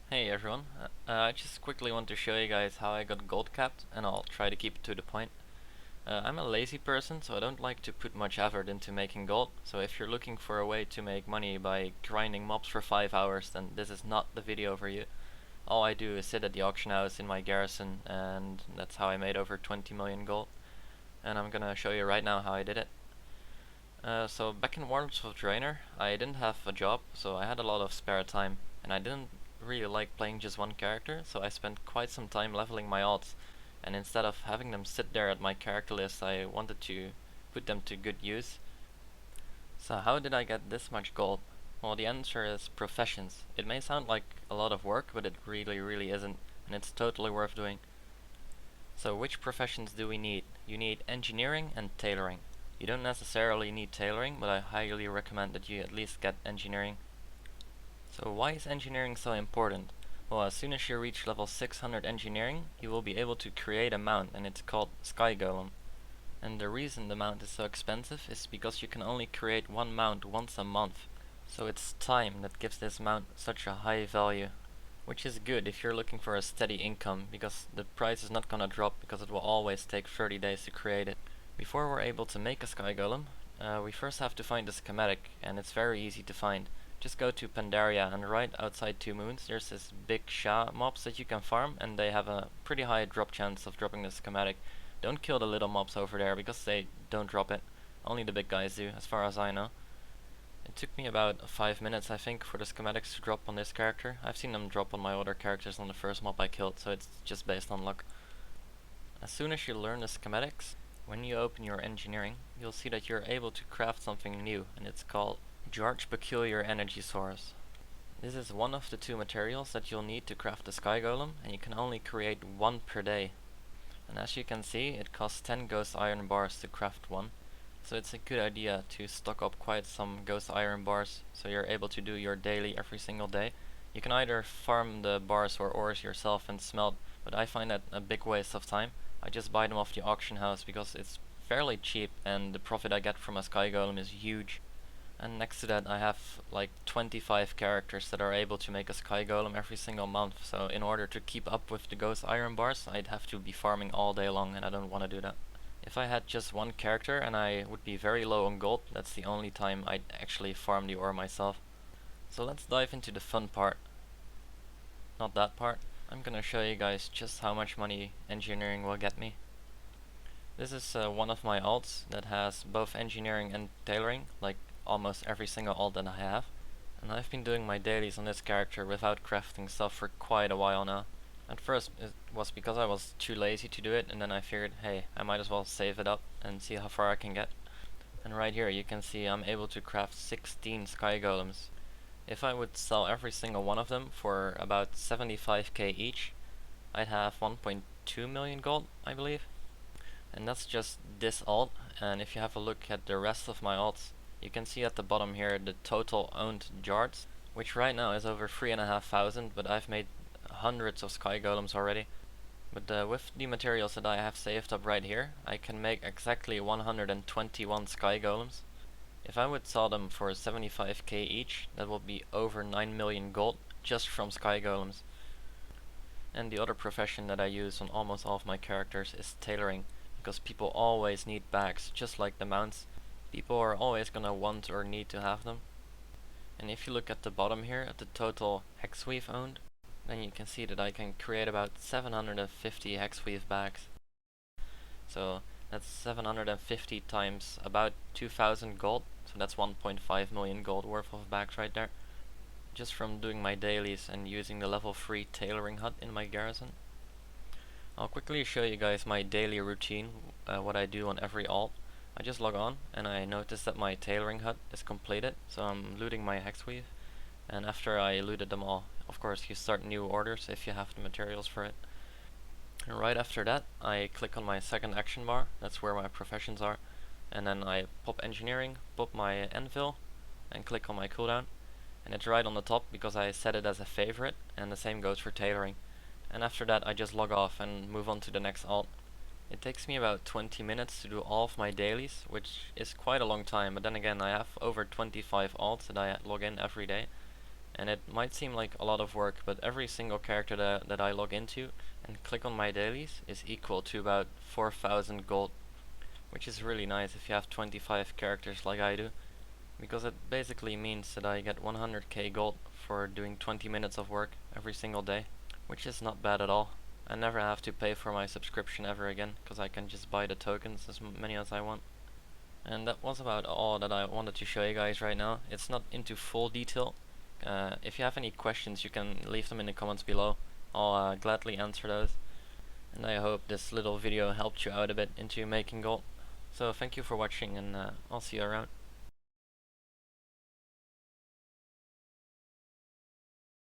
Hey everyone, I just quickly want to show you guys how I got gold capped, and I'll try to keep it to the point. I'm a lazy person, so I don't like to put much effort into making gold, so if you're looking for a way to make money by grinding mobs for 5 hours, then this is not the video for you. All I do is sit at the auction house in my garrison, and that's how I made over 20 million gold. And I'm gonna show you right now how I did it. So back in Warlords of Draenor, I didn't have a job, so I had a lot of spare time, and I didn't really like playing just one character, so I spent quite some time leveling my alts, and instead of having them sit there at my character list, I wanted to put them to good use. So how did I get this much gold? Well, the answer is professions. It may sound like a lot of work, but it really isn't, and it's totally worth doing. So which professions do we need? You need engineering and tailoring. You don't necessarily need tailoring, but I highly recommend that you at least get engineering. So why is engineering so important? Well, as soon as you reach level 600 engineering, you will be able to create a mount, and it's called Sky Golem. And the reason the mount is so expensive is because you can only create one mount once a month. So it's time that gives this mount such a high value. Which is good if you're looking for a steady income, because the price is not gonna drop because it will always take 30 days to create it. Before we're able to make a Sky Golem, we first have to find a schematic, and it's very easy to find. Just go to Pandaria, and right outside Two Moons there's this big Sha mobs that you can farm, and they have a pretty high drop chance of dropping the schematic. Don't kill the little mobs over there because they don't drop it. Only the big guys do, as far as I know. It took me about 5 minutes, I think, for the schematics to drop on this character. I've seen them drop on my other characters on the first mob I killed, so it's just based on luck. As soon as you learn the schematics, when you open your engineering, you'll see that you're able to craft something new, and it's called George Peculiar Energy Source. This is one of the two materials that you'll need to craft the Sky Golem, and you can only create one per day. And as you can see, it costs 10 ghost iron bars to craft one. So it's a good idea to stock up quite some ghost iron bars, so you're able to do your daily every single day. You can either farm the bars or ores yourself and smelt, but I find that a big waste of time. I just buy them off the auction house because it's fairly cheap, and the profit I get from a Sky Golem is huge. And next to that I have like 25 characters that are able to make a Sky Golem every single month, so in order to keep up with the ghost iron bars I'd have to be farming all day long, and I don't want to do that. If I had just one character and I would be very low on gold, that's the only time I'd actually farm the ore myself. So let's dive into the fun part. Not that part. I'm gonna show you guys just how much money engineering will get me. This is one of my alts that has both engineering and tailoring, like almost every single alt that I have. And I've been doing my dailies on this character without crafting stuff for quite a while now. At first it was because I was too lazy to do it, and then I figured, hey, I might as well save it up and see how far I can get. And right here you can see I'm able to craft 16 Sky Golems. If I would sell every single one of them for about 75k each, I'd have 1.2 million gold, I believe. And that's just this alt, and if you have a look at the rest of my alts, you can see at the bottom here the total owned yards, which right now is over 3,500, but I've made hundreds of Sky Golems already. But with the materials that I have saved up right here, I can make exactly 121 Sky Golems. If I would sell them for 75k each, that would be over 9 million gold just from Sky Golems. And the other profession that I use on almost all of my characters is tailoring, because people always need bags, just like the mounts. People are always gonna want or need to have them. And if you look at the bottom here at the total hexweave owned, then you can see that I can create about 750 hexweave bags. So that's 750 times about 2000 gold, so that's 1.5 million gold worth of bags right there, just from doing my dailies and using the level 3 tailoring hut in my garrison. I'll quickly show you guys my daily routine, what I do on every alt. I just log on and I notice that my tailoring hut is completed, so I'm looting my hexweave, and after I looted them all, of course you start new orders if you have the materials for it. And right after that I click on my second action bar, that's where my professions are, and then I pop engineering, pop my anvil, and click on my cooldown, and it's right on the top because I set it as a favorite, and the same goes for tailoring. And after that I just log off and move on to the next alt. It takes me about 20 minutes to do all of my dailies, which is quite a long time, but then again I have over 25 alts that I log in every day, And it might seem like a lot of work, but every single character that I log into and click on my dailies is equal to about 4,000 gold, which is really nice if you have 25 characters like I do, because it basically means that I get 100k gold for doing 20 minutes of work every single day, which is not bad at all. I never have to pay for my subscription ever again, because I can just buy the tokens as many as I want. And that was about all that I wanted to show you guys right now. It's not into full detail. If you have any questions, you can leave them in the comments below. I'll gladly answer those. And I hope this little video helped you out a bit into making gold. So thank you for watching, and I'll see you around.